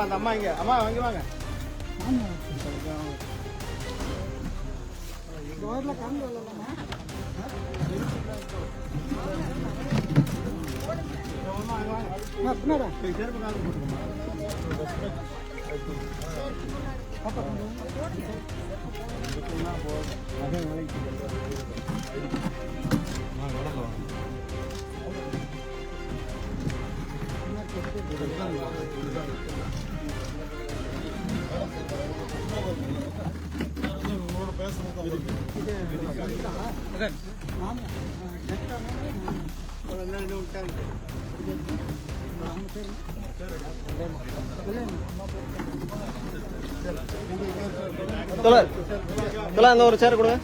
அந்த அம்மா இங்க அம்மா வாங்க வாங்க அந்த ஒரு சேர் கொடுங்க.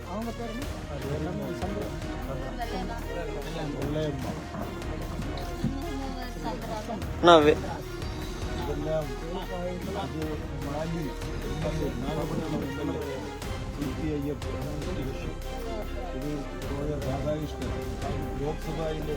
அவங்க பேர் രാധാകൃഷ്ണൻ ലോക്സഭയിലെ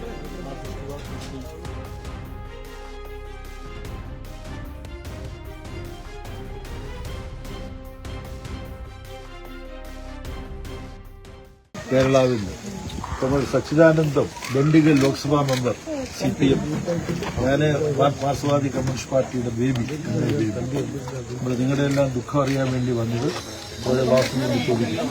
കേരളാവിൽ നമ്മൾ സച്ചിദാനന്ദം ദണ്ഡിഗൽ ലോക്സഭാ മെമ്പർ CPM ഞാൻ മാർക്സ്വാദി കമ്മ്യൂണിസ്റ്റ് പാർട്ടിയുടെ ബേബി നമ്മൾ നിങ്ങളുടെ എല്ലാം ദുഃഖം അറിയാൻ വേണ്ടി വന്നത് ഓരോ വാക്കിന് വേണ്ടി ചോദിക്കും.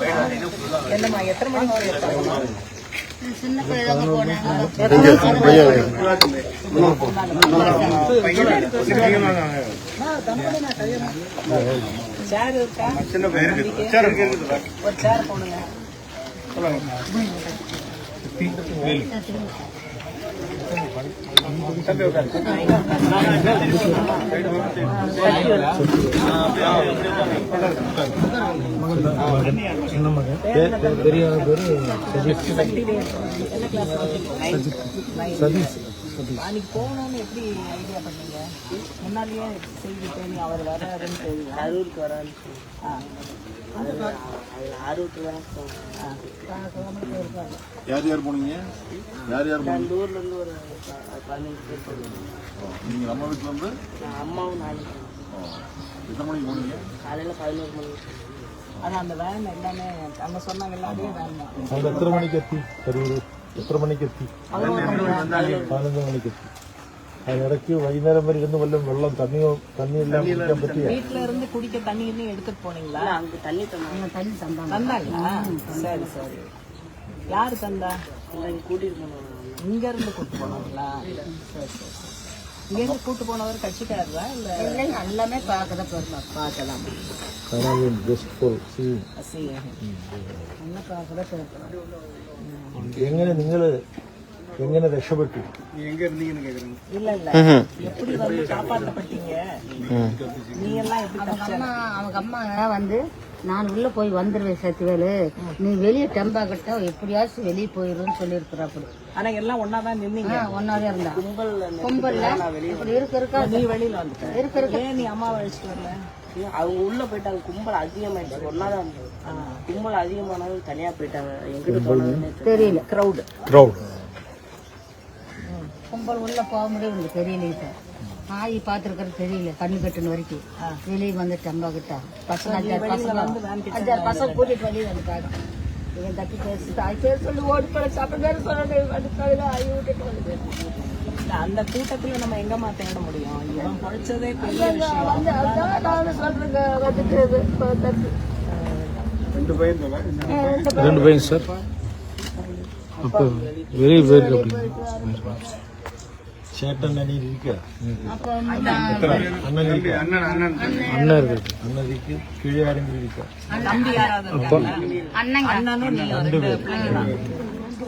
அன்னைக்கு போகணும்னு எப்படி ஐடியா பண்ணீங்க? முன்னாடியே செய்தி தேடி அவர் வராருன்னு தெரியும். அரூருக்கு வரான்னு அரூருக்கு யார் யார் போனீங்க? யார் யார் போனீங்க? ஊர்ல இருந்து ஒரு 15 பேர் போனீங்க. நீங்க நம்ம வீட்டுல இருந்து? அம்மாவும் நானும். எத்தனை மணிக்கு போனீங்க? காலையில 11 மணிக்கு. அதான் அந்த வேன் எல்லாமே அவங்க சொன்னாங்க எல்லாமே வேன் தான். எத்தனை மணிக்கு எத்தி? എത്ര മണിക്ക് എത്തി? 11 മണിക്ക് എത്തി. അതിനിടയ്ക്ക് വൈകുന്നേരം വരെ ഇരുന്ന് വല്ലതും വെള്ളം തണ്ണിയെല്ലാം കുടിക്കാൻ പറ്റിയ? വീട്ടിലിருந்து കുടിக்க தண்ணி இன்னும் எடுத்துட்டு போனீங்களா? அங்க தண்ணி தந்தாங்களா? சரி சரி. யாரு தந்தா? கூட்டிட்டு போனாங்க. இங்க இருந்து கூட்டு போனாங்களா? சரி சரி. இங்க இருந்து கூட்டு போனவர் கட்சிக்காரரா இல்ல? எல்லாமே பார்க்கலாம். ജസ്റ്റ് ഫോർ എങ്ങനെ നിങ്ങൾ എങ്ങനെ രക്ഷപ്പെട്ടു? இல்ல எப்படி வந்து காப்பாற்றப்பட்டீங்க? நீ எல்லாம் எப்படி? அவங்க அம்மா வந்து நான் உள்ள போய் வந்துருவேன் சத்திவேலு, நீ வெளியே டெம்பா கட்ட எப்படியாச்சும் வெளியே போயிருன்னு சொல்லியிருக்கிறாப்படி. ஆனா எல்லாம் ஒன்னாதான் நின்னீங்க? ஒன்னாதான் இருந்தா. கும்பல்ல இப்படி இருக்க நீ வெளியில வந்துட்ட இருக்க நீ அம்மாவை அழைச்சிட்டு வரல? அவங்க உள்ள போயிட்டாங்க. கும்பல் அதிகமாயிடுச்சு. ஒன்னாதான் இருந்தது. கும்பல் அதிகமானாலும் தனியா போயிட்டாங்க. எங்கிட்ட போனதுன்னு தெரியல. கிரௌட் கும்பல் உள்ள போக முடியும் தெரியலையே சார். ஆயி பார்த்துருக்கிறது தெரியல, கண்ணு கட்டுன வரைக்கும் வெளியே வந்துட்டு அம்பா கிட்ட பசங்க 5-6 பசங்க கூட்டிட்டு வெளியே வந்துட்டாங்க. இவன் தட்டி பேசி தாய் பேர் சொல்லி ஓடி போல சாப்பிட பேர் சொல்ல ஆயி விட்டுட்டு வந்து அந்த கூட்டத்துல நம்ம எங்கம்மா தேட முடியும்? இவன் படிச்சதே பெரிய விஷயம். நானும் சொல்றேங்க வந்துட்டு 2 பையன் 2 பையன் சார். அப்போ வெளியே போயிருக்கு. சேட்டன் அண்ணன் இருக்கா? அப்போ அண்ணன் இருக்கு. அண்ணன் இருக்கு. அண்ணன் இருக்கு. கீழே யாரும் இருக்கா? தம்பி யாராவது இருக்காங்களா? அண்ணனும் நீ 2 பிள்ளைங்க தான்.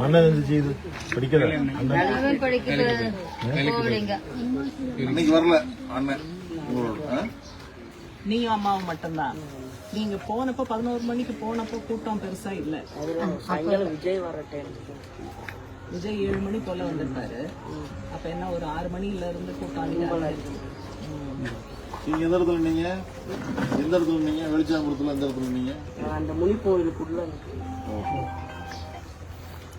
அண்ணன் என்ன செய்யுது? படிக்கல. அவன் படிக்கிறது போகலைங்க. இன்னைக்கு வரல அண்ணன். நீயும் அம்மாவும் மட்டும்தான். நீங்க போனப்போ 11 மணிக்கு போனப்போ கூட்டம் பெருசா இல்ல. விஜய் வர டைம் விஜய் 7 மணி போல வந்திருப்பாரு. அப்ப என்ன ஒரு 6 மணில இருந்து கூட்டம் அதிகம். நீங்க எந்த இடத்துல நீங்க வெளிச்சாம்பரத்துல எந்த இடத்துல நீங்க? அந்த முனி கோயிலுக்குள்ள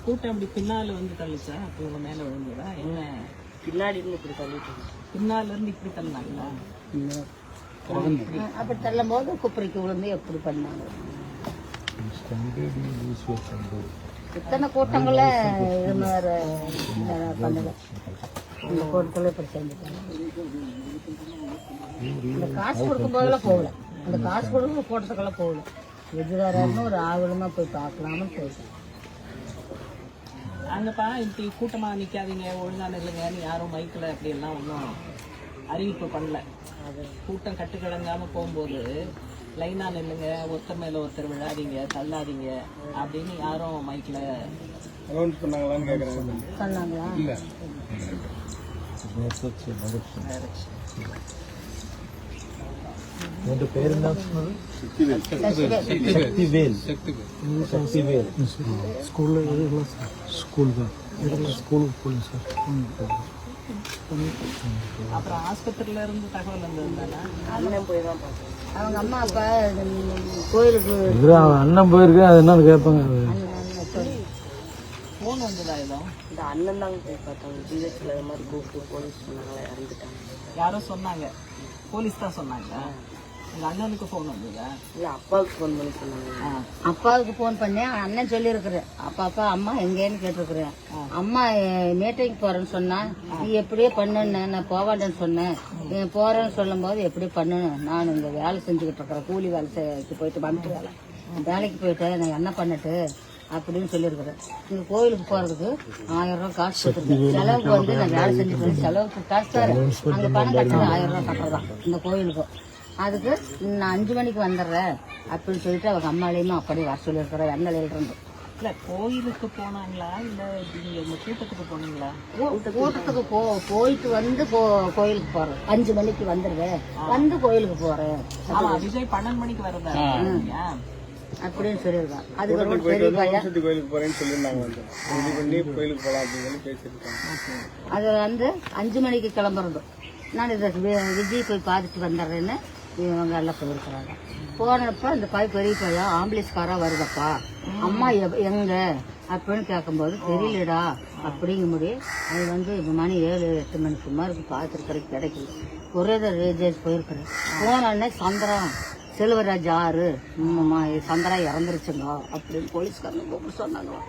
கூட்டம் அப்படி பின்னால வந்து தள்ளிச்சா? அப்ப இவங்க மேல விழுந்ததா என்ன? பின்னாடி இருந்து இப்படி தள்ளிட்டு பின்னால இருந்து இப்படி தள்ளினாங்களா? அப்படி தள்ளும் போது குப்பரைக்கு விழுந்து எப்படி பண்ணாங்க? இத்தனை கூட்டங்கள இது மாதிரி பண்ணல. இந்த கூட்டத்துல இப்படி செஞ்சுட்டாங்க. இந்த காசு கொடுக்கும் போதெல்லாம் போகல. அந்த காசு கொடுக்கும் கூட்டத்துக்கெல்லாம் போகல. எதிராரன்னு ஒரு ஆவலமா போய் பார்க்கலாம்னு போயிட்டேன். அங்கப்பா இப்படி கூட்டமா நிக்காதீங்க, ஒழுங்கா நில்லுங்கன்னு யாரும் மைக்கில் அப்படி எல்லாம் ஒன்றும் அறிவிப்பு பண்ணல. கூட்டம் கட்டுக்கிழங்காம போகும்போது லைனா நில்லுங்க, ஒருத்தர் மேல ஒருத்தர் விழாதீங்க, தள்ளாதீங்க அப்படின்னு யாரும் மைக்கில் சொன்னாங்களான்னு கேட்கறாங்க. சொன்னாங்களா? உங்க பேர் என்ன சொன்னது? சக்திவேல். சக்திவேல். ஸ்கூல்ல ஸ்கூல் தான் ஸ்கூலுக்கு போகணும் சார். அப்புறம் ஆஸ்பத்திரியில இருந்து தகவல் வந்ததுதானே? அண்ணன் போய் தான் பார்த்தேன். அவங்க அம்மா அப்பா கோயிலுக்கு அண்ணன் போயிருக்கேன். அது என்னன்னு கேட்பாங்க. போன் வந்ததா? ஏதோ இந்த அண்ணன் தாங்க போய் பார்த்தாங்க. ஜிஹெச்ல இது மாதிரி கூப்பிட்டு போலீஸ் சொன்னாங்களே, இறந்துட்டாங்க. யாரோ சொன்னாங்க, போலீஸ் தான் சொன்னாங்க. உங்க அண்ணனுக்கு போன் வந்ததா? இல்ல அப்பாவுக்கு ஃபோன் பண்ணி சொன்னாங்க. அப்பாவுக்கு ஃபோன் பண்ணேன். அண்ணன் சொல்லியிருக்கிறேன், அப்பா அம்மா எங்கேன்னு கேட்டிருக்கிறேன். அம்மா மீட்டிங் போறேன்னு சொன்னா, நீ எப்படியே பண்ணுன்னு நான் போவாண்டேன்னு சொன்னேன். போறேன்னு சொல்லும் போது எப்படி பண்ணணும், நான் இங்க வேலை செஞ்சுக்கிட்டு இருக்கிறேன், கூலி வேலைக்கு போயிட்டு வந்துட்டு வேலைக்கு போயிட்டு நான் என்ன பண்ணிட்டு அப்படின்னு சொல்லியிருக்கிறேன். இந்த கோயிலுக்கு போறதுக்கு 1000 ரூபாய் காசு கொடுத்துருக்கேன். செலவுக்கு வந்து நான் வேலை செஞ்சுட்டு செலவுக்கு காசு தரேன். அந்த பணம் கட்டுறது 1000 ரூபாய் கட்டுறதான் இந்த கோயிலுக்கு. அதுக்கு நான் 5 மணிக்கு வந்துடுறேன் அப்படின்னு சொல்லிட்டு அவங்க அம்மாலையுமே அப்படியே வர சொல்லியிருக்கிறேன். எண்ணெயிலிருந்து இல்ல கோயிலுக்கு போனாங்களா இல்ல நீங்க இந்த கூட்டத்துக்கு போனீங்களா? கூட்டத்துக்கு போயிட்டு வந்து கோயிலுக்கு போறேன். 5 மணிக்கு வந்துடுவேன், வந்து கோயிலுக்கு போறேன். ஆமா, விஜய் 12 மணிக்கு வரதா அப்படின்னு சொல்லியிருக்கான். அதுக்கு பெரிய பையன் கோயிலுக்கு போறேன்னு சொல்லியிருந்தாங்க. கோயிலுக்கு போலாம் அப்படின்னு பேசியிருக்காங்க. அது வந்து 5 மணிக்கு கிளம்புறது. நான் இதை விஜய் போய் பார்த்துட்டு வந்துடுறேன்னு இவங்க எல்லாம் போயிருக்கிறாங்க. போனப்ப இந்த பெரிய பையன் ஆம்புலன்ஸ்காரா வருதப்பா, அம்மா எங்க அப்படின்னு கேட்கும்போது தெரியலடா அப்படிங்க முடியும். அது வந்து மணி 7-8 மணி சுமாருக்கு பார்த்துருக்கிறதுக்கு கிடைக்கல. ஒரே ரேஜேஜ் போயிருக்கிறேன். போனோடனே சந்திரம் செல்வராஜ் 6 சந்திரா இறந்துருச்சுங்க அப்படின்னு போலீஸ்காரங்க கூப்பிட்டு சொன்னாங்களா.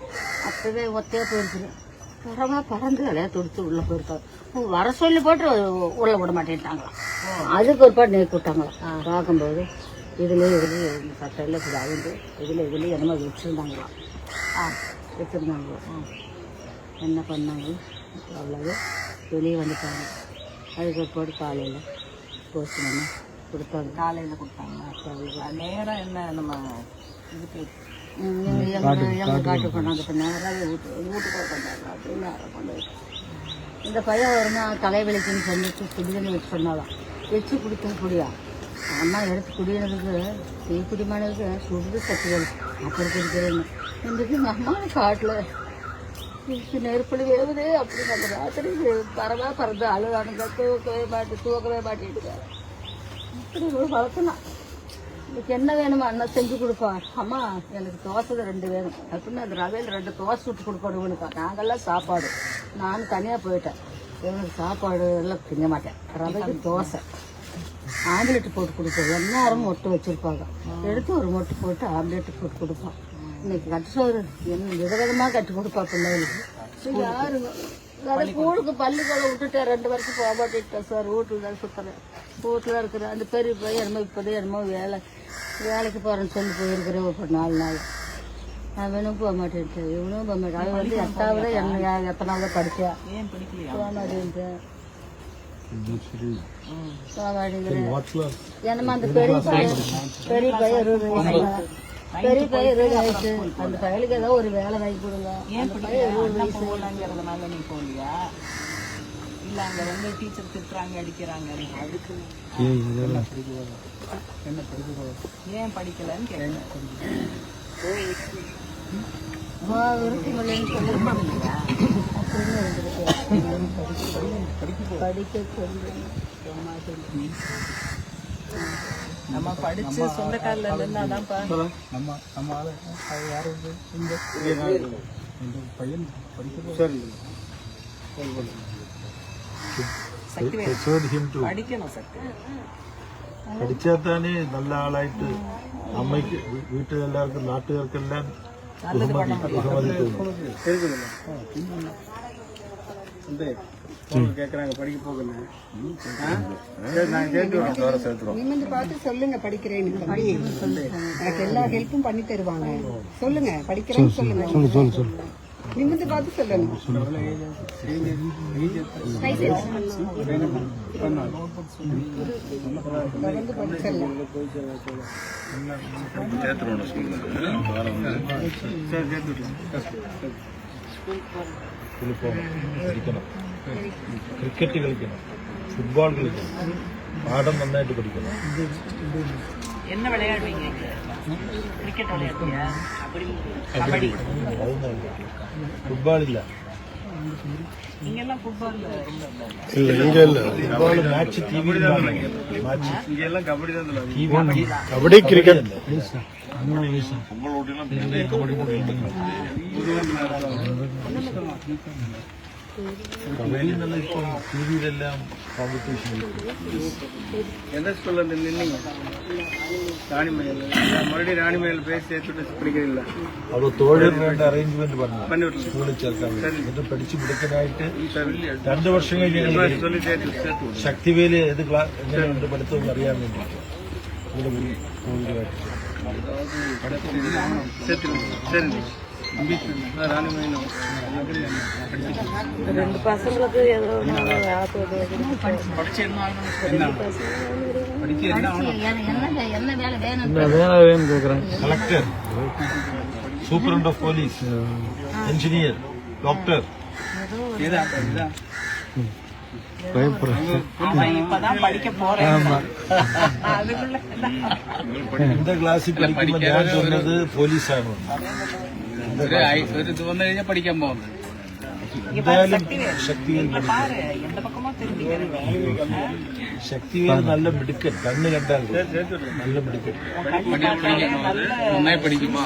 அப்பவே ஒத்தையா போயிருக்குறேன். பரவா பறந்து விளையா துடிச்சு உள்ள போயிருக்காரு. வர சொல்லி போட்டு உள்ள விட மாட்டேன்ட்டாங்களா. அதுக்கு ஒரு பாட்டு நீக்கி விட்டாங்களா. பார்க்கும்போது இதுல இந்த சட்டையில இப்படி அழுந்து இதுல என்னமோ வச்சிருந்தாங்களா. வச்சிருந்தாங்களா. என்ன பண்ணாங்க அவ்வளவு வெளியே வந்துட்டாங்க. அதுக்கு ஒரு பாட்டு காலையில் போஸ்ட் பண்ணி கொடுத்தாங்க. காலையில கொடுத்தாங்க. நேரம் என்ன நம்ம இதுக்கு எங்க காட்டு கொண்டாந்து நேராக வீட்டுக்கு கொண்டாங்க. அப்படின்னு நேரம் கொண்டு இந்த பையன் வருமா தலைவலிக்குன்னு சொல்லிட்டு குடிதண்ணி வச்சு சொன்னாலாம். வச்சு குடிக்க குடியா அம்மா எடுத்து குடியினதுக்கு தீக்குடிமானதுக்கு சுடு சத்துகள் அப்படி குடிக்கிறேன்னு இன்றைக்கு அம்மா காட்டில் நெருப்படி வேவுதே அப்படின்னு அந்த ராத்திரி பரவா பறந்து அழுகானுங்க. தூக்கவே மாட்டேங்குது. அப்படி ஒரு வளர்க்கலாம். இதுக்கு என்ன வேணுமா அண்ணா செஞ்சு கொடுப்பான். அம்மா எனக்கு தோசை 2 வேணும் அப்படின்னு அந்த ரவையில் 2 தோசை சுட்டு கொடுக்கணும். நாங்கெல்லாம் சாப்பாடு. நானும் தனியாக போயிட்டேன். இவனுக்கு சாப்பாடு எல்லாம் திங்க மாட்டேன். ரவைக்கு தோசை ஆம்லேட் போட்டு கொடுப்பேன். எல்லாரும் மொட்டை வச்சிருப்பாங்க. எடுத்து ஒரு மொட்டை போட்டு ஆம்லேட் போட்டு கொடுப்பான். இன்னைக்கு கட்டுசோறு என்ன விதவிதமாக கட்டி கொடுப்பா பிள்ளைகளுக்கு. யாருங்க ஸ்கூலுக்கு பள்ளிக்கூடம் விட்டுட்டேன். 2 வருஷம் போக மாட்டேன் சார். வீட்டில் தான் சுற்றுறேன். வீட்டில் தான் இருக்கிறேன். அந்த பெரிய பையன் என்னமோ இப்போதான் என்னமோ வேலைக்கு போகிறேன்னு சொல்லி போயிருக்கிறேன் ஒரு 4 நாள். அவனும் போக மாட்டேன்ட்டு இவனும் போக மாட்டேன். அவன் வந்து எட்டாவது என்ன எத்தனாவது படித்தா போக மாட்டேன்ட்டேன். போக மாட்டேங்கிறேன். என்னமா அந்த பெரிய பையன் 20 வயசு. பெரிய பையன் 20 வயசு. அந்த பையனுக்கு ஏதோ ஒரு வேலை வாங்கி கொடுங்க. அந்த பையன் 20 வயசு போகலாங்கிறதுனால நீ போகலையா? இல்ல அங்க வந்து டீச்சர் திட்டுறாங்க அடிக்கிறாங்க அதுக்கு ஏன் படிக்கலன்னு கேட்கல. விருப்பமில்லைன்னு சொல்லிருப்பாங்க. படிக்க சொல்லி நம்ம படிச்சு சொந்த காலில் இருந்தாதான்ப்பா. പഠിക്കണം സത്യം. പഠിച്ചാൽ തന്നെ നല്ല ആളായിട്ട് അമ്മയ്ക്ക് വീട്ടിലെല്ലാവർക്കും നാട്ടുകാർക്കെല്ലാം கேட்கறாங்க படிக்க போகணும். நிமிந்து பார்த்து சொல்லுங்க படிக்கிறேன்னு. எனக்கு எல்லா ஹெல்ப்பும் பண்ணி தருவாங்க. சொல்லுங்க படிக்கிறேன்னு சொல்லுங்க. நிமிந்து பார்த்து சொல்லணும். പഠിക്കണം, ക്രിക്കറ്റ് കളിക്കണം, ഫുട്ബോൾ കളിക്കണം, പാഠം നന്നായിട്ട് പഠിക്കണം. என்ன விளையாடுவீங்க? கிரிக்கெட் விளையாடுவீங்க? കബഡി ഫുട്ബോൾ ഇല്ല. இங்கெல்லாம் ஃபுட்பால் ഫുട്ബോൾ മാച്ച് ടിവിയിൽ கபடி கிரிக்கெட் കബഡി എന്നുള്ള ഇപ്പം ടിവിയിലെല്ലാം കോമ്പറ്റീഷൻ. எந்த ஸ்கூல்ல இருந்து நின்னீங்க? ராணிமயில். மறுபடியும் ராணிமயில் பேசி சேர்த்துட்டு படிக்கிறீங்களா? അവിടെ തൊഴിൽ വേണ്ട അറേഞ്ച്മെന്റ് പറഞ്ഞു സ്കൂളിൽ ചേർക്കാൻ വേണ്ടി. എന്നിട്ട് പഠിച്ചു മിടുക്കനായിട്ട് 2 വർഷം കഴിഞ്ഞ് சொல்லி சேர்த்து ശക്തിവേല് ഏത് ക്ലാസ് എങ്ങനെയുണ്ട് പഠിത്തം അറിയാൻ വേണ്ടി ഇവിടെ കോഴിയുമായിട്ട് சரி ராணிமயில் 2 பசங்களுக்கு ஏதோ என்ன வேலை வேணும் வேணும் கேட்குறேன். Collector, superintendent of police, engineer, doctor. அவன் இப்பதான் படிக்க போறேன். அதுக்குள்ள എന്റെ ക്ലാസ്സിൽ പഠിക്കുമ്പോൾ ഞാൻ சொன்னது പോലീസാണ്. ഒരു ഇത് വന്നു കഴിഞ്ഞാൽ പഠിക്കാൻ പോകുന്നത്. എന്തായാലും ശക്തിവേൽ பாரு எந்த பக்கமா திரும்பிக்கிறேன். ശക്തിവേൽ നല്ല മിടുക്കൻ. കണ്ണ് കണ്ടാൽ നല്ല മിടുക്കൻ. നന്നായി പഠിക്കുமா?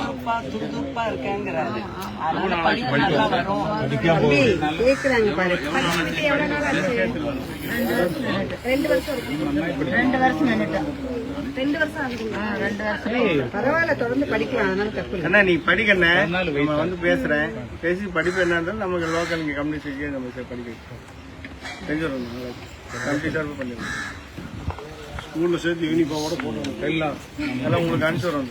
துருதுப்பா இருக்கேங்கிறாரு. அதனால படிப்பு நல்லா வரும். പഠിക്കാൻ പോകും. கேக்குறாங்க பாரு. படிச்சுட்டு எவ்வளவு நாள் ஆச்சு? 2 வருஷம் இருக்கும். 2 வருஷம் நின்னுட்டேன். 2 வருஷம் ஆகுதுங்களா? 2 வருஷம் பரவாயில்ல, தொடர்ந்து படிக்கலாம். அதனால தப்பு இல்லை. அண்ணா நீ படிக்கண்ணே, நம்ம வந்து பேசுறேன். பேசி படிப்பு என்ன இருந்தாலும் நமக்கு லோக்கல் இங்கே கம்யூனிஸ்டுக்கு நம்ம படிக்க தெரிஞ்சிடணும். கம்ப்ளீட்டாக பண்ணிடுவோம். ஸ்கூலில் சேர்த்து யூனிஃபார்மோட போட்டு எல்லாம் உங்களுக்கு அனுப்பிச்சு வரோம்.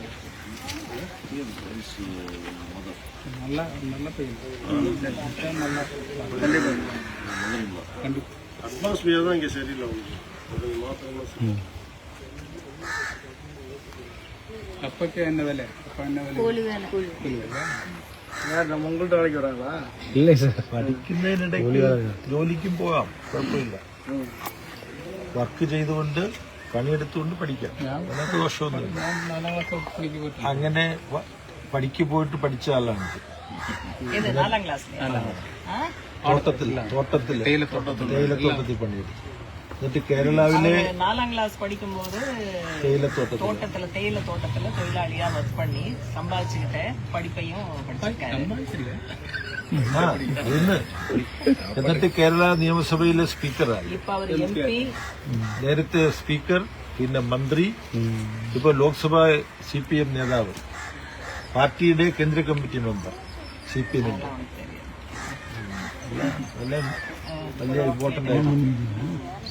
நல்லா நல்லா கண்டிப்பாக அட்மாஸ்பியர் தான் இங்கே சரியில்லை. உங்களுக்கு மாத்திரம் அப்பக்கு என்ன வேலை? அப்போ என்ன வேலை? கூலி வேலை. யார் நம்ம உங்கள்கிட்ட வேலைக்கு வராங்களா? இல்லை சார், പഠിക്കുന്നതിനിടയ്ക്ക് ജോലിക്കും പോകാം, കുഴപ്പമില്ല. വർക്ക് ചെയ്തുകൊണ്ട് പണിയെടുത്തുകൊണ്ട് പഠിക്കാം. അതിനകത്ത് ദോഷമൊന്നുമില്ല. അങ്ങനെ പഠിക്ക് പോയിട്ട് പഠിച്ച ആളാണ്. இது 4ஆம் கிளாஸ்ல തോട്ടത്തിൽ തേയിലത്തോട്ടത്തിൽ പണിയെടുത്തു. എന്നിട്ട് കേരളാവിലെ 4ஆம் கிளாஸ் படிக்கும்போது തേയിലത്തോട്ടത്തിൽ தேயிலை தோட்டத்துல தொழிலாளியா ஒர்க் பண்ணி சம்பாதிச்சுக்கிட்ட படிப்பையும் படிச்சிருக்காரு. ഇന്ന് എന്നിട്ട് കേരള നിയമസഭയിലെ സ്പീക്കറായി. ഇപ്പൊ അവർ MP നേരത്തെ സ്പീക്കർ, പിന്നെ മന്ത്രി, ഇപ്പൊ ലോക്സഭ CPM നേതാവ്, പാർട്ടിയുടെ കേന്ദ്ര കമ്മിറ്റി മെമ്പർ CPM-ന്റെ. എല്ലാം വലിയ ഇമ്പോർട്ടന്റ് ആയിട്ട്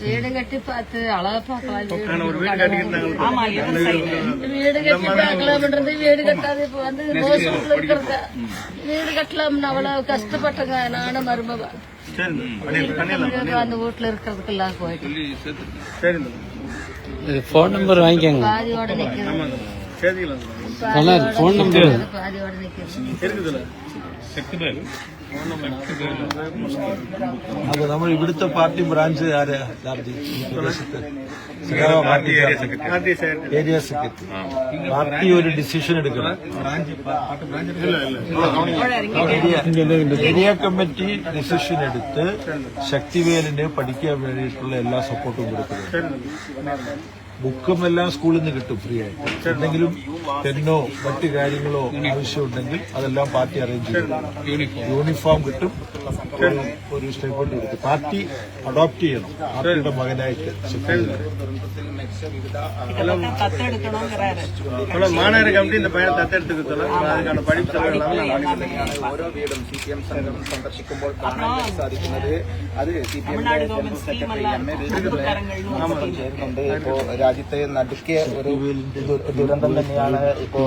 வீடு கட்டி பார்த்து அழகா பார்க்கலாம். ஆமா வீடு கட்டி பார்க்கலாம்ன்றது வீடு கட்டாது. இப்ப வந்து ரோஸ்ல இருக்கிறது வீடு கட்டலாம்னு அவ்வளவு கஷ்டப்பட்டங்க. நானும் மருமக அந்த வீட்டுல இருக்கிறதுக்கு எல்லாம் போயிட்டு போன் நம்பர் வாங்கிக்கோங்க. பாதியோட நிக்கிறது. போன் நம்பர் பாதியோட நிக்கிறது. അത് നമ്മൾ ഇവിടുത്തെ പാർട്ടി ബ്രാഞ്ച് ആരാ? Area secretary. പാർട്ടി ഒരു ഡിസിഷൻ എടുക്കണം. ഏരിയ കമ്മിറ്റി ഡിസിഷൻ എടുത്ത് ശക്തിവേലിന് പഠിക്കാൻ വേണ്ടിയിട്ടുള്ള എല്ലാ സപ്പോർട്ടും കൊടുക്കുന്നത്. ബുക്കും എല്ലാം സ്കൂളിൽ നിന്ന് കിട്ടും ഫ്രീ ആയിട്ട്. എന്തെങ്കിലും പെന്നോ മറ്റു കാര്യങ്ങളോ ആവശ്യമുണ്ടെങ്കിൽ അതെല്ലാം പാർട്ടി അറേഞ്ച് ചെയ്യും. യൂണിഫോം കിട്ടും, ഒരു സ്റ്റൈപ്പൻഡ് കൊടുക്കും. പാർട്ടി അഡോപ്റ്റ് ചെയ്യണം പാർട്ടിയുടെ മകനായിട്ട്. மாநகர கமிட்டி இந்த பையனை தத்தெடுத்துக்க சொல்ல அதுக்கான படிப்பு செலவு ഓരോ വീടും CPM സംഘം സന്ദർശിക്കുമ്പോൾ കാണാൻ സാധിക്കുന്നത് അത് CPM ചേരുന്നുണ്ട്. ഇപ്പോ രാജ്യത്തെ നടുക്കിയ ഒരു ദുരന്തം തന്നെയാണ് ഇപ്പോ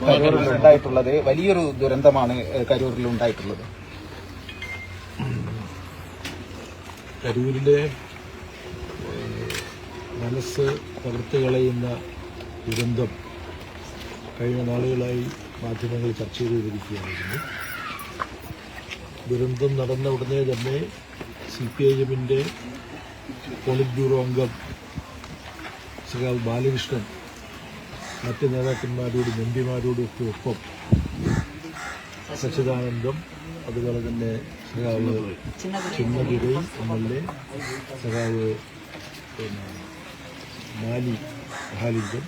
കരൂരിൽ ഉണ്ടായിട്ടുള്ളത്. വലിയൊരു ദുരന്തമാണ് കരൂരിൽ ഉണ്ടായിട്ടുള്ളത്. കരൂരിലെ മനസ്സ് തകർത്ത് കളയുന്ന ദുരന്തം കഴിഞ്ഞ നാളുകളായി മാധ്യമങ്ങൾ ചർച്ച ചെയ്തുകൊണ്ടിരിക്കുകയായിരുന്നു. ദുരന്തം നടന്ന ഉടനെ തന്നെ CPIM-ന്റെ പോളിറ്റ് ബ്യൂറോ അംഗം സഖാവ് ബാലകൃഷ്ണൻ മറ്റ് നേതാക്കന്മാരോടും MP-മാരോടും ഒക്കെ ഒപ്പം സച്ചിദാനന്ദം, അതുപോലെ തന്നെ സഖാവ് ചിന്നതുരൈ MLA, സഖാവ് മാലി മഹാലിംഗം,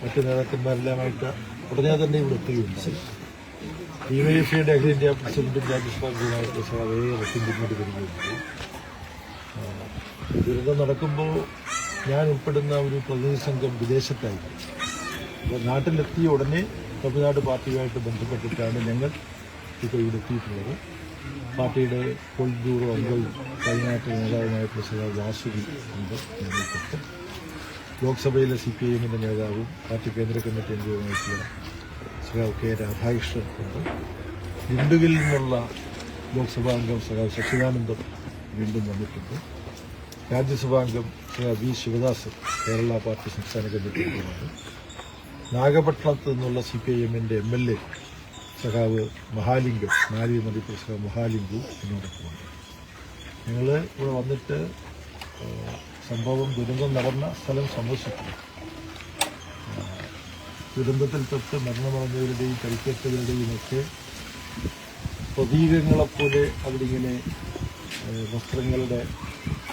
മറ്റ് നേതാക്കന്മാരെല്ലാമായിട്ട് ഉടനെ തന്നെ ഇവിടെ എത്തുകയുണ്ടായി. DYFI-യുടെ അഖിലേന്ത്യാ പ്രസിഡന്റും രാജ്യസഭാംഗവുമായിട്ട് സഖാവ് റഹീം പിന്നീട് വരികയുണ്ടായി. ദുരന്തം നടക്കുമ്പോൾ ഞാൻ ഉൾപ്പെടുന്ന ഒരു പ്രതിനിധി സംഘം വിദേശത്തായിരുന്നു. അപ്പോൾ നാട്ടിലെത്തിയ ഉടനെ തമിഴ്നാട് പാർട്ടിയുമായിട്ട് ബന്ധപ്പെട്ടിട്ടാണ് ഞങ്ങൾ ഇപ്പോൾ ഇവിടെ എത്തിയിട്ടുള്ളത്. പാർട്ടിയുടെ പോളിറ്റ് ബ്യൂറോ അംഗവും വയനാട്ട് നേതാവുമായിട്ടുള്ള സഖാവ് വാസുകി ഉണ്ട് ഞങ്ങൾക്കൊപ്പം. ലോക്സഭയിലെ CPIM-ന്റെ നേതാവും പാർട്ടി കേന്ദ്ര കമ്മിറ്റി അംഗവുമായിട്ടുള്ള സഖാവ് K. രാധാകൃഷ്ണൻ ഉണ്ട്. ദിണ്ടുഗിൽ നിന്നുള്ള ലോക്സഭാംഗം സഖാവ് സച്ചിദാനന്ദം വീണ്ടും വന്നിട്ടുണ്ട്. രാജ്യസഭാംഗം സഖാവ് V. ശിവദാസൻ കേരള പാർട്ടി സംസ്ഥാന കമ്മിറ്റി അംഗമാണ്. നാഗപട്ടണത്ത് നിന്നുള്ള CPIM-ന്റെ MLA സഖാവ് മഹാലിംഗം, മാലി എന്നറിയപ്പെട്ട സഖാവ് മഹാലിംഗു എന്നോടൊപ്പമുണ്ട്. ഞങ്ങൾ ഇവിടെ വന്നിട്ട് സംഭവം ദുരന്തം നടന്ന സ്ഥലം സന്ദർശിച്ചു. ദുരന്തത്തിൽ തൊട്ട് മരണമടഞ്ഞവരുടെയും പരിക്കേറ്റവരുടെയും ഒക്കെ പ്രതീകങ്ങളെപ്പോലെ അവിടിങ്ങനെ വസ്ത്രങ്ങളുടെ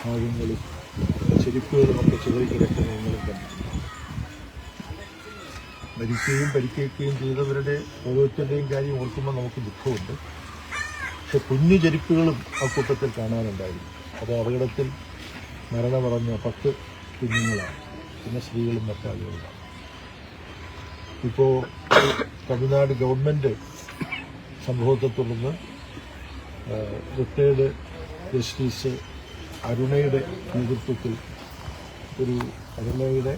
ഭാഗങ്ങളും ചെരുപ്പുകളുമൊക്കെ ചിതറിക്കിടക്കുന്നവങ്ങളും കണ്ടു. മരിക്കുകയും പരിക്കേൽക്കുകയും ചെയ്തവരുടെ ഓരോരുത്തരുടെയും കാര്യം ഓർക്കുമ്പോൾ നമുക്ക് ദുഃഖമുണ്ട്. പക്ഷെ കുഞ്ഞു ചെരുപ്പുകളും ആ കൂട്ടത്തിൽ കാണാനുണ്ടായിരുന്നു. അത് അപകടത്തിൽ മരണമടഞ്ഞ 10 കുഞ്ഞുങ്ങളാണ്. പിന്നെ സ്ത്രീകളും മറ്റാളുകളുമാണ്. ഇപ്പോൾ തമിഴ്നാട് ഗവൺമെൻറ് സംഭവത്തെ തുടർന്ന് റിട്ടയേർഡ് ജസ്റ്റിസ് അരുണയുടെ നേതൃത്വത്തിൽ അരുണയുടെ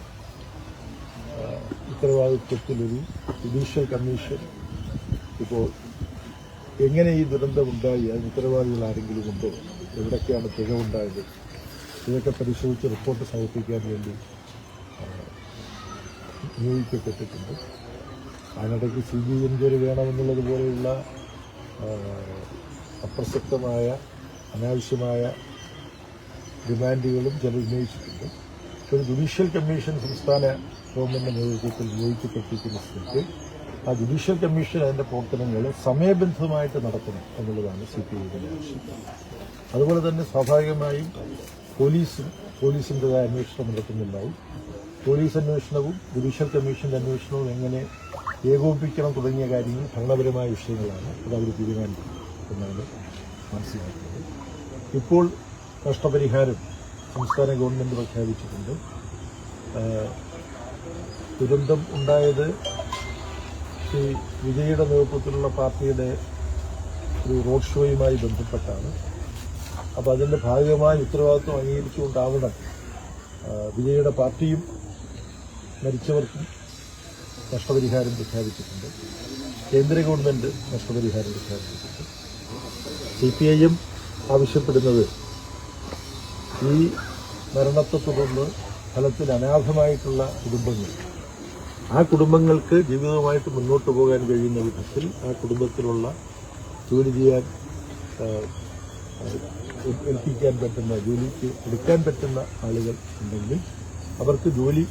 ഉത്തരവാദിത്വത്തിലൊരു ജുഡീഷ്യൽ കമ്മീഷൻ ഇപ്പോൾ എങ്ങനെ ഈ ദുരന്തമുണ്ടായി, അതിന് ഉത്തരവാദികൾ ആരെങ്കിലും ഉണ്ടോ, എവിടൊക്കെയാണ് പിഴവുണ്ടായത്, ഇതൊക്കെ പരിശോധിച്ച് റിപ്പോർട്ട് സമർപ്പിക്കാൻ വേണ്ടി നിയോഗിക്കപ്പെട്ടിട്ടുണ്ട്. അതിനിടയ്ക്ക് CBI എൻക്വയറി വേണമെന്നുള്ളതുപോലെയുള്ള അപ്രസക്തമായ അനാവശ്യമായ ഡിമാൻഡുകളും ചിലർ ഉന്നയിച്ചിട്ടുണ്ട്. ഒരു ജുഡീഷ്യൽ കമ്മീഷൻ സംസ്ഥാന ഗവൺമെൻറ് നേതൃത്വത്തിൽ നിയോഗിക്കപ്പെട്ടിരിക്കുന്ന സ്ഥിതിക്ക് ആ ജുഡീഷ്യൽ കമ്മീഷൻ അതിൻ്റെ പ്രവർത്തനങ്ങൾ സമയബന്ധിതമായിട്ട് നടത്തണം എന്നുള്ളതാണ് CPI-യുടെ ആവശ്യം. അതുപോലെ തന്നെ സ്വാഭാവികമായും പോലീസിൻ്റെതായ അന്വേഷണം നടത്തുന്നുണ്ടാവും. പോലീസ് അന്വേഷണവും ജുഡീഷ്യൽ കമ്മീഷൻ്റെ അന്വേഷണവും എങ്ങനെ ഏകോപിപ്പിക്കണം തുടങ്ങിയ കാര്യങ്ങൾ ഭരണപരമായ വിഷയങ്ങളാണ്. അത് അവർ തീരുമാനിക്കും. എന്നാണ് മനസ്സിലാക്കുന്നത്. ഇപ്പോൾ നഷ്ടപരിഹാരം സംസ്ഥാന ഗവൺമെന്റ് പ്രഖ്യാപിച്ചിട്ടുണ്ട്. ദുരന്തം ഉണ്ടായത് ശ്രീ വിജയുടെ നേതൃത്വത്തിലുള്ള പാർട്ടിയുടെ ഒരു റോഡ് ഷോയുമായി ബന്ധപ്പെട്ടാണ്. അപ്പോൾ അതിന്റെ ഭാഗമായി ഉത്തരവാദിത്വം അംഗീകരിച്ചുകൊണ്ടാവണം വിജയുടെ പാർട്ടിയും മരിച്ചവർക്കും നഷ്ടപരിഹാരം പ്രഖ്യാപിച്ചിട്ടുണ്ട്. കേന്ദ്ര ഗവൺമെന്റ് നഷ്ടപരിഹാരം പ്രഖ്യാപിച്ചിട്ടുണ്ട്. CPIM ആവശ്യപ്പെടുന്നത് ഈ മരണത്തെ തുടർന്ന് ഫലത്തിൽ അനാഥമായിട്ടുള്ള കുടുംബങ്ങൾ, ആ കുടുംബങ്ങൾക്ക് ജീവിതവുമായിട്ട് മുന്നോട്ട് പോകാൻ കഴിയുന്ന വിധത്തിൽ ആ കുടുംബത്തിലുള്ള ജോലി ചെയ്യാൻ ഏൽപ്പിക്കാൻ പറ്റുന്ന, ജോലിക്ക് എടുക്കാൻ പറ്റുന്ന ആളുകൾ ഉണ്ടെങ്കിൽ അവർക്ക് ജോലി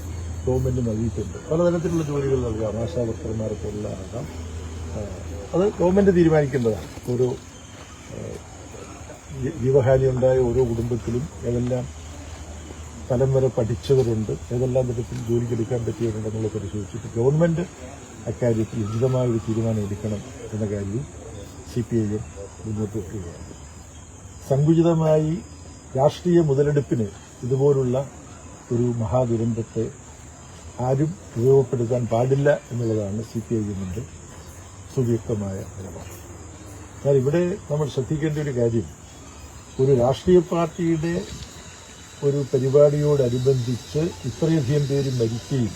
ഗവൺമെന്റ് നൽകിയിട്ടുണ്ട്. പലതരത്തിലുള്ള ജോലികൾ നൽകാം, ആശാവർക്കർമാർക്കുള്ള ആകാം. അത് ഗവൺമെന്റ് തീരുമാനിക്കേണ്ടതാണ്. ഓരോ ജീവഹാനി ഉണ്ടായ ഓരോ കുടുംബത്തിലും ഏതെല്ലാം തലം വരെ പഠിച്ചവരുണ്ട്, ഏതെല്ലാം തരത്തിൽ ജോലിക്കെടുക്കാൻ പറ്റിയവരുണ്ടെന്നുള്ള പരിശോധിച്ചിട്ട് ഗവൺമെന്റ് അക്കാര്യത്തിൽ ഉചിതമായ ഒരു തീരുമാനം എടുക്കണം എന്ന കാര്യവും CPIM മുന്നോട്ട് വെക്കുകയാണ്. സങ്കുചിതമായി രാഷ്ട്രീയ മുതലെടുപ്പിന് ഇതുപോലുള്ള ഒരു മഹാദുരന്തത്തെ ആരും ഉപയോഗപ്പെടുത്താൻ പാടില്ല എന്നുള്ളതാണ് CPIMന്റെ സുവ്യക്തമായ നിലപാട്. എന്നാൽ ഇവിടെ നമ്മൾ ശ്രദ്ധിക്കേണ്ട ഒരു കാര്യം, ഒരു രാഷ്ട്രീയ പാർട്ടിയുടെ ഒരു പരിപാടിയോടനുബന്ധിച്ച് ഇത്രയധികം പേര് മരിക്കുകയും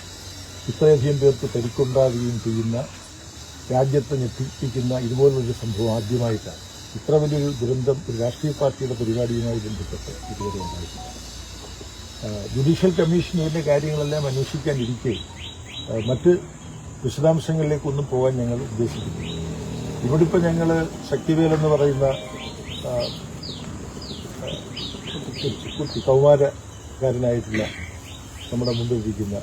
ഇത്രയധികം പേർക്ക് പരിക്കുണ്ടാവുകയും ചെയ്യുന്ന, രാജ്യത്തെ ഞെട്ടിപ്പിക്കുന്ന ഇതുപോലൊരു സംഭവം ആദ്യമായിട്ടാണ്. ഇത്ര വലിയൊരു ദുരന്തം ഒരു രാഷ്ട്രീയ പാർട്ടിയുടെ പരിപാടിയുമായി ബന്ധപ്പെട്ട് ഇതുവരെ ഉണ്ടായിട്ടില്ല. ജുഡീഷ്യൽ കമ്മീഷൻ ഇതിന്റെ കാര്യങ്ങളെല്ലാം അന്വേഷിക്കാനിരിക്കെ മറ്റ് വിശദാംശങ്ങളിലേക്കൊന്നും പോകാൻ ഞങ്ങൾ ഉദ്ദേശിക്കുന്നു. ഇവിടെ ഇപ്പോൾ ഞങ്ങൾ ശക്തിവേൽ എന്ന് പറയുന്ന കൗമാരക്കാരനായിട്ടുള്ള നമ്മുടെ മുമ്പിലിരിക്കുന്ന,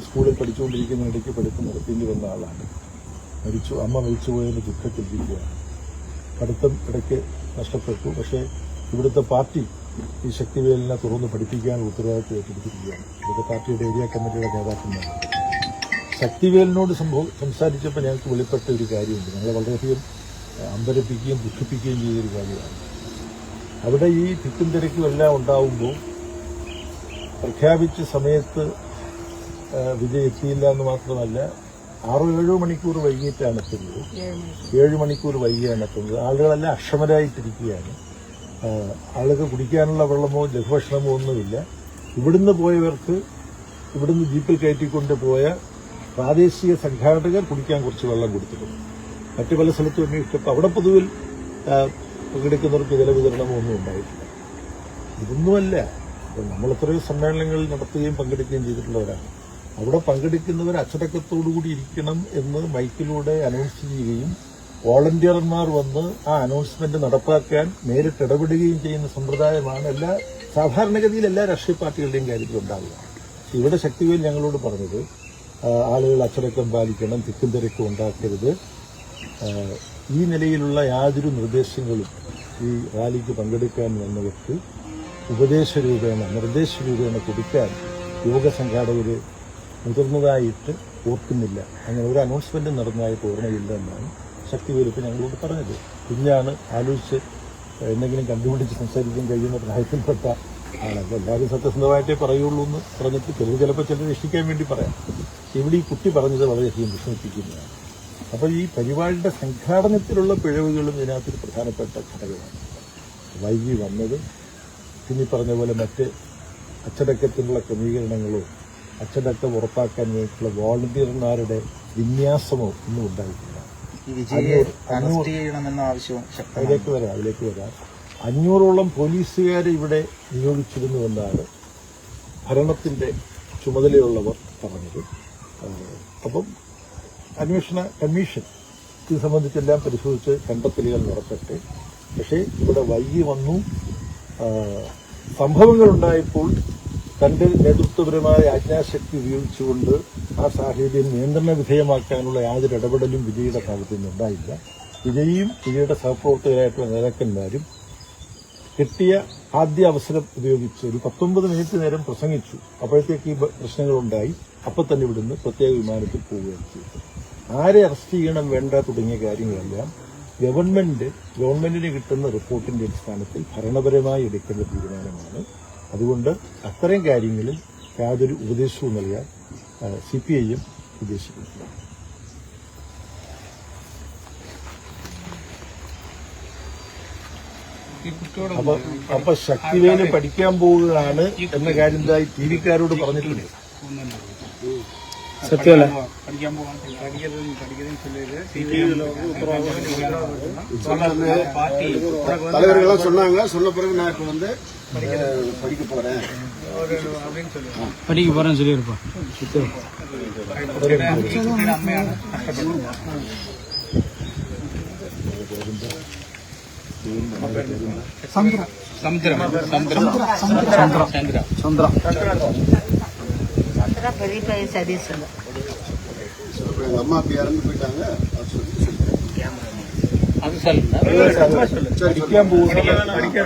സ്കൂളിൽ പഠിച്ചുകൊണ്ടിരിക്കുന്നതിനിടയ്ക്ക് പഠിത്തം നടത്തേണ്ടി വന്ന ആളാണ്. അമ്മ മരിച്ചുപോയതിന്റെ ദുഃഖത്തിലിരിക്കുകയാണ്. പഠിത്തം ഇടയ്ക്ക് നഷ്ടപ്പെട്ടു. പക്ഷേ ഇവിടുത്തെ പാർട്ടി ഈ ശക്തിവേലിനെ തുറന്ന് പഠിപ്പിക്കാനുള്ള ഉത്തരവാദിത്വം ഏറ്റെടുത്തിരിക്കുകയാണ്. ഇവിടുത്തെ പാർട്ടിയുടെ ഏരിയ കമ്മിറ്റിയുടെ നേതാക്കന്മാരാണ്. ശക്തിവേലിനോട് സംസാരിച്ചപ്പോൾ ഞങ്ങൾക്ക് വെളിപ്പെട്ട ഒരു കാര്യമുണ്ട്. ഞങ്ങളെ വളരെയധികം അമ്പരപ്പിക്കുകയും ദുഃഖിപ്പിക്കുകയും ചെയ്തൊരു കാര്യമാണ്. അവിടെ ഈ തിക്കും തിരക്കും എല്ലാം ഉണ്ടാവുമ്പോൾ പ്രഖ്യാപിച്ച സമയത്ത് വിജയ് എത്തിയില്ല എന്ന് മാത്രമല്ല, 6-7 മണിക്കൂർ വൈകിട്ടാണ് എത്തുന്നത്. 7 മണിക്കൂർ വൈകിയാണ് എത്തുന്നത്. ആളുകളെല്ലാം അക്ഷമരായിട്ടിരിക്കുകയാണ്. ആളുകൾ കുടിക്കാനുള്ള വെള്ളമോ ലഘുഭക്ഷണമോ ഒന്നുമില്ല. ഇവിടുന്ന് പോയവർക്ക്, ഇവിടുന്ന് ജീപ്പിൽ കയറ്റിക്കൊണ്ട് പോയ പ്രാദേശിക സംഘാടകർ കുടിക്കാൻ കുറച്ച് വെള്ളം കൊടുത്തിട്ടുണ്ട്. മറ്റു പല സ്ഥലത്തും അന്വേഷിച്ചപ്പോൾ അവിടെ പൊതുവിൽ പങ്കെടുക്കുന്നവർക്ക് ജല വിതരണമോ ഒന്നും ഉണ്ടായിട്ടില്ല. ഇതൊന്നുമല്ല, നമ്മളെത്രയോ സമ്മേളനങ്ങളിൽ നടത്തുകയും പങ്കെടുക്കുകയും ചെയ്തിട്ടുള്ളവരാണ്. അവിടെ പങ്കെടുക്കുന്നവർ അച്ചടക്കത്തോടുകൂടി ഇരിക്കണം എന്ന് മൈക്കിലൂടെ അനൗൺസ് ചെയ്യുകയും വോളണ്ടിയർമാർ വന്ന് ആ അനൗൺസ്മെന്റ് നടപ്പാക്കാൻ നേരിട്ട് ഇടപെടുകയും ചെയ്യുന്ന സമ്പ്രദായമാണ് സാധാരണഗതിയിൽ എല്ലാ രാഷ്ട്രീയ പാർട്ടികളുടെയും കാര്യത്തിൽ ഉണ്ടാവുക. ഇവിടെ ശക്തിവേൽ ഞങ്ങളോട് പറഞ്ഞത് ആളുകൾ അച്ചടക്കം പാലിക്കണം, തിക്കും തിരക്കും ഉണ്ടാക്കരുത്, ഈ നിലയിലുള്ള യാതൊരു നിർദ്ദേശങ്ങളും ഈ റാലിക്ക് പങ്കെടുക്കാൻ വന്നവർക്ക് നിർദ്ദേശരൂപേണ കൊടുക്കാൻ യോഗ സംഘാടകർ മുതിർന്നതായിട്ട് ഓർക്കുന്നില്ല. അങ്ങനെ ഒരു അനൗൺസ്മെന്റ് നടന്നതായിട്ട് ഓർമ്മയില്ല എന്നാണ് ശക്തിവേൽ ഇപ്പോൾ ഞങ്ങളോട് പറഞ്ഞത്. കുഞ്ഞാണ്, ആലോചിച്ച് എന്തെങ്കിലും കണ്ടുപിടിച്ച് സംസാരിക്കാൻ കഴിയുന്ന പ്രായത്തിൽപ്പെട്ട ആളല്ല. എല്ലാവരും സത്യസന്ധമായിട്ടേ പറയുള്ളൂ എന്ന് പറഞ്ഞിട്ട് ചിലപ്പോൾ രക്ഷിക്കാൻ വേണ്ടി പറയാം. ഇവിടെ ഈ കുട്ടി പറഞ്ഞത് വളരെയധികം വിഷമിപ്പിക്കുന്നതാണ്. അപ്പോൾ ഈ പരിപാടിയുടെ സംഘാടനത്തിലുള്ള പിഴവുകളും ഇതിനകത്തൊരു പ്രധാനപ്പെട്ട ഘടകമാണ്. വൈകി വന്നത്, പിന്നെ പറഞ്ഞ പോലെ മറ്റ് അച്ചടക്കത്തിനുള്ള ക്രമീകരണങ്ങളോ അച്ചടക്കം ഉറപ്പാക്കാൻ വേണ്ടിയിട്ടുള്ള വോളണ്ടിയർമാരുടെ വിന്യാസമോ ഒന്നും ഉണ്ടായിട്ടില്ല. അതിലേക്ക് വരാം. 500ഓളം പോലീസുകാരെ ഇവിടെ നിയോഗിച്ചിരുന്നുവെന്നാണ് ഭരണത്തിന്റെ ചുമതലയുള്ളവർ പറഞ്ഞത്. അപ്പം അന്വേഷണ കമ്മീഷൻ ഇത് സംബന്ധിച്ചെല്ലാം പരിശോധിച്ച് കണ്ടെത്തലുകൾ നടത്തട്ടെ. പക്ഷേ ഇവിടെ വൈകി വന്നു. സംഭവങ്ങളുണ്ടായപ്പോൾ തന്റെ നേതൃത്വപരമായ ആജ്ഞാശക്തി ഉപയോഗിച്ചുകൊണ്ട് ആ സാഹചര്യം നിയന്ത്രണ വിധേയമാക്കാനുള്ള യാതൊരു ഇടപെടലും വിജയുടെ ഭാഗത്തു നിന്നുണ്ടായില്ല. വിജയും വിജയുടെ സഹപ്രവർത്തകരായിട്ടുള്ള നേതാക്കന്മാരും കിട്ടിയ ആദ്യ അവസരം ഉപയോഗിച്ച് ഒരു 19 മിനിറ്റ് നേരം പ്രസംഗിച്ചു. അപ്പോഴത്തേക്ക് ഈ പ്രശ്നങ്ങളുണ്ടായി. അപ്പം തന്നെ ഇവിടുന്ന് പ്രത്യേക വിമാനത്തിൽ പോവുകയും ചെയ്തു. ആരെ അറസ്റ്റ് ചെയ്യണം വേണ്ട തുടങ്ങിയ കാര്യങ്ങളെല്ലാം ഗവൺമെന്റിന് കിട്ടുന്ന റിപ്പോർട്ടിന്റെ അടിസ്ഥാനത്തിൽ ഭരണപരമായി എടുക്കേണ്ട തീരുമാനമാണ്. അതുകൊണ്ട് അത്തരം കാര്യങ്ങളിൽ യാതൊരു ഉപദേശവും നൽകാൻ CPIM ഉദ്ദേശിക്കുന്നില്ല. അപ്പൊ ശക്തിവേല് പഠിക്കാൻ പോവുകയാണ് എന്ന കാര്യം എന്തായി TV-ക്കാരോട് പറഞ്ഞിട്ടുണ്ട്. സത്യമല്ല தலைவர்கள்லாம் சொன்னாங்க. சொன்ன பிறகு நான் இப்ப வந்து படிக்க போறேன் சொல்லியிருப்பான். சந்திரா பெரிய பையன் சதீஷ். எங்க அம்மா அப்படி இறந்து போயிட்டாங்க.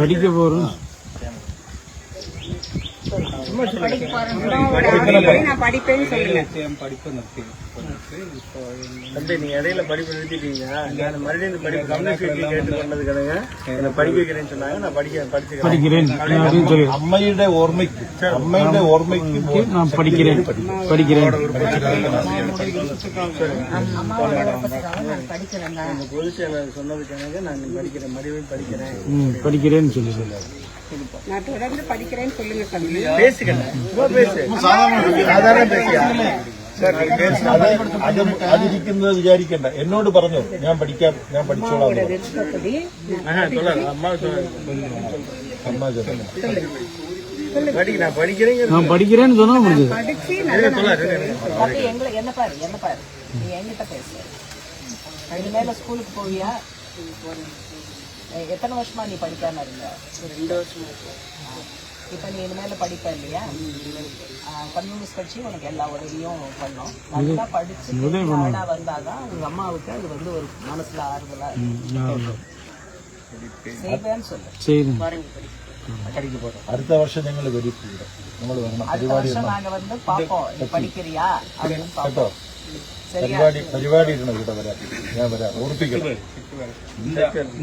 படிக்க போறோம். நான் படிப்பேன்னு சொல்லுங்க. தம்பி நீங்க இடையில படிப்பு நிறுத்திட்டீங்க. நான் மறுபடியும் படிப்பு கம்யூனிஸ்ட் கேட்டு கொண்டது கிடையாது. என்ன படிக்க வைக்கிறேன்னு சொன்னாங்க. நான் படிக்கிறேன். അമ്മയുടെ ഓർമ്മയ്ക്ക് நான் படிக்கிறேன். அம்மாவோட விருப்பத்துக்காக நான் படிக்கிறேங்க. பொதுச் செயலாளர் சொன்னதுக்காக நான் படிக்கிறேன். மறுபடியும் படிக்கிறேன்னு சொல்லி நான் தொடர்ந்து படிக்கிறேன்னு சொல்லுங்க தம்பி. பேசுகிறேன். സാധാരണ പേശിയാ അതിരിക്കുന്നത് വിചാരിക്കണ്ട. എന്നോട് പറഞ്ഞു ഞാൻ പഠിച്ചോളാം. விருப்பப்படி நான் படிக்கிறேன். நான் படிக்கிறேன்னு சொன்னா முடிஞ்சது. படிச்சு தம்பி என்ன பாரு நீ என்கிட்ட பேசு. இனிமேல ஸ்கூலுக்கு போவியா? எத்தனை வருஷமா நீ படிக்காம இருந்த? 2 வருஷம். இப்ப நீ இனிமேல படிப்ப இல்லையா? கம்யூனிஸ்ட் கட்சி உனக்கு எல்லா உதவியும் பண்ணும். நல்லா படிச்சு ஆளா வந்தாதான் உங்க அம்மாவுக்கு அது வந்து ஒரு மனசுல ஆறுதலா செய்வேன்னு சொல்லு. പഠിക്ക് പോരാ. അടുത്ത വർഷം ഞങ്ങൾ വരും. നമ്മൾ വരണം. அடுத்த வருஷம் நாங்க வந்து பாப்போம் நீ படிக்கிறியா அப்படின்னு കേട്ടോ. പരിപാടി ഇടണം. ഇവിടെ വരാം. ഞാൻ വരാം. ഉറപ്പിക്കണം.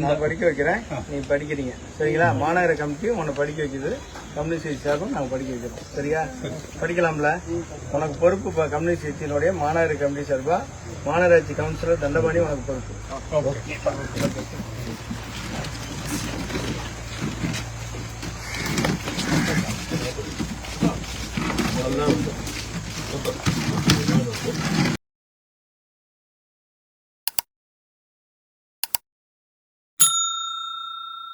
நான் படிக்க வைக்கிறேன். நீ படிக்கிறீங்க சரிங்களா? மாநகர கமிட்டி உன்னை படிக்க வைக்குது. கம்யூனிஸ்ட் சார்பும் நாங்கள் படிக்க வைக்கிறோம். சரியா? படிக்கலாம்ல? உனக்கு பொறுப்பு கம்யூனிஸ்ட் கட்சியினுடைய மாநகர கமிட்டி சார்பா மாநகராட்சி கவுன்சிலர் தண்டபாணி உனக்கு பொறுப்பு.